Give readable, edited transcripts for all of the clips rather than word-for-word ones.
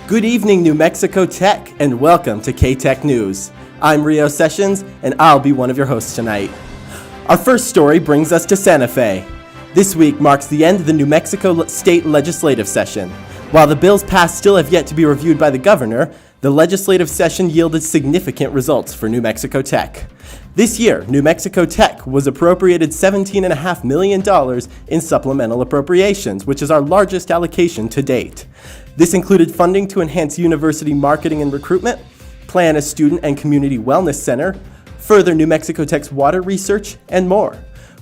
Good evening, New Mexico Tech, and welcome to KTEK News. I'm Rio Sessions, and I'll be one of your hosts tonight. Our first story brings us to Santa Fe. This week marks the end of the New Mexico State legislative session. While the bills passed still have yet to be reviewed by the governor, the legislative session yielded significant results for New Mexico Tech. This year, New Mexico Tech was appropriated $17.5 million in supplemental appropriations, which is our largest allocation to date. This included funding to enhance university marketing and recruitment, plan a student and community wellness center, further New Mexico Tech's water research, and more.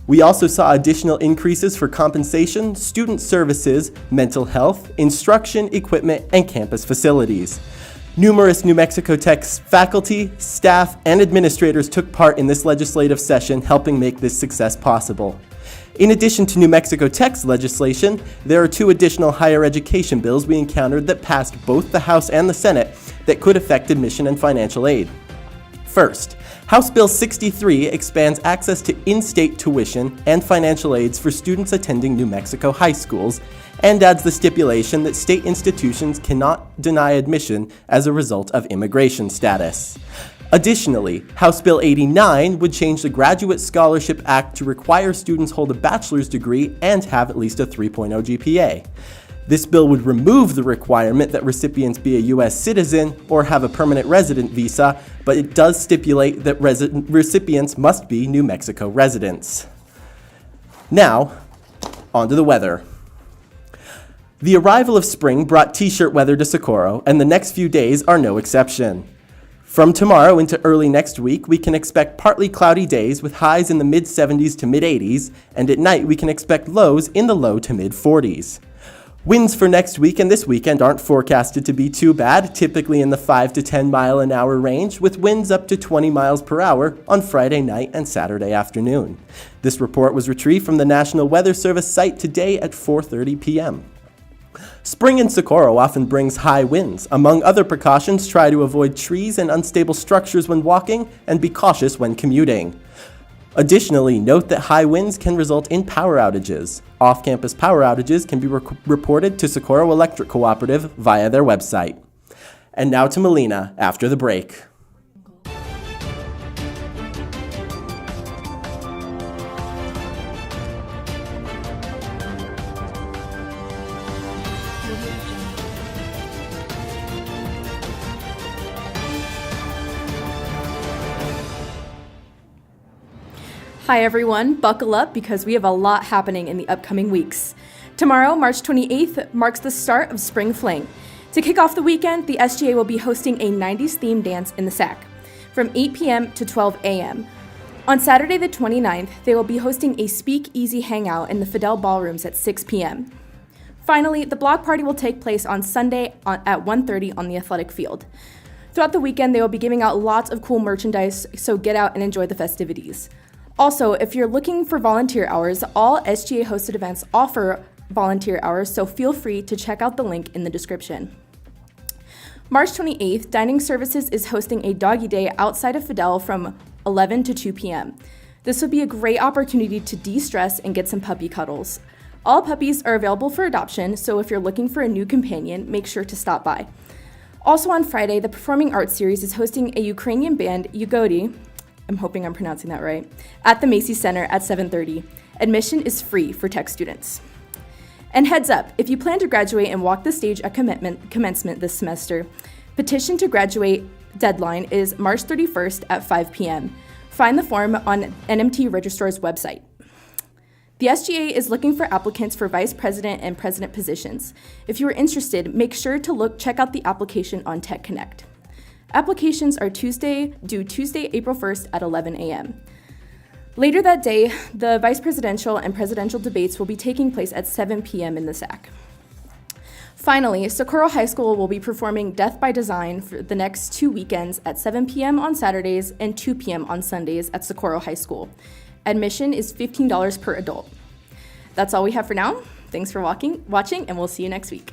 We also saw additional increases for compensation, student services, mental health, instruction, equipment, and campus facilities. Numerous New Mexico Tech's faculty, staff, and administrators took part in this legislative session, helping make this success possible. In addition to New Mexico Tech's legislation, there are two additional higher education bills we encountered that passed both the House and the Senate that could affect admission and financial aid. First, House Bill 63 expands access to in-state tuition and financial aids for students attending New Mexico high schools and adds the stipulation that state institutions cannot deny admission as a result of immigration status. Additionally, House Bill 89 would change the Graduate Scholarship Act to require students hold a bachelor's degree and have at least a 3.0 GPA. This bill would remove the requirement that recipients be a U.S. citizen or have a permanent resident visa, but it does stipulate that recipients must be New Mexico residents. Now, on to the weather. The arrival of spring brought t-shirt weather to Socorro, and the next few days are no exception. From tomorrow into early next week, we can expect partly cloudy days with highs in the mid-70s to mid-80s, and at night we can expect lows in the low to mid-40s. Winds for next week and this weekend aren't forecasted to be too bad, typically in the 5 to 10 mile an hour range, with winds up to 20 miles per hour on Friday night and Saturday afternoon. This report was retrieved from the National Weather Service site today at 4:30 p.m. Spring in Socorro often brings high winds. Among other precautions, try to avoid trees and unstable structures when walking and be cautious when commuting. Additionally, note that high winds can result in power outages. Off-campus power outages can be reported to Socorro Electric Cooperative via their website. And now to Melina after the break. Hi everyone, buckle up because we have a lot happening in the upcoming weeks. Tomorrow, March 28th, marks the start of Spring Fling. To kick off the weekend, the SGA will be hosting a 90s themed dance in the SAC from 8 p.m. to 12 a.m. On Saturday the 29th, they will be hosting a speak-easy hangout in the Fidel Ballrooms at 6 p.m. Finally, the block party will take place on Sunday at 1:30 on the athletic field. Throughout the weekend, they will be giving out lots of cool merchandise, so get out and enjoy the festivities. Also, if you're looking for volunteer hours, all SGA-hosted events offer volunteer hours, so feel free to check out the link in the description. March 28th, Dining Services is hosting a doggy day outside of Fidel from 11 to 2 p.m. This would be a great opportunity to de-stress and get some puppy cuddles. All puppies are available for adoption, so if you're looking for a new companion, make sure to stop by. Also on Friday, the Performing Arts Series is hosting a Ukrainian band, Ugodi, I'm hoping I'm pronouncing that right, at the Macy's Center at 7:30. Admission is free for tech students. And heads up, if you plan to graduate and walk the stage at commencement this semester, petition to graduate deadline is March 31st at 5 p.m. Find the form on NMT Registrar's website. The SGA is looking for applicants for vice president and president positions. If you are interested, make sure to check out the application on Tech Connect. Applications are due Tuesday, April 1st at 11 a.m. Later that day, the vice presidential and presidential debates will be taking place at 7 p.m. in the SAC. Finally, Socorro High School will be performing Death by Design for the next 2 weekends at 7 p.m. on Saturdays and 2 p.m. on Sundays at Socorro High School. Admission is $15 per adult. That's all we have for now. Thanks for watching, and we'll see you next week.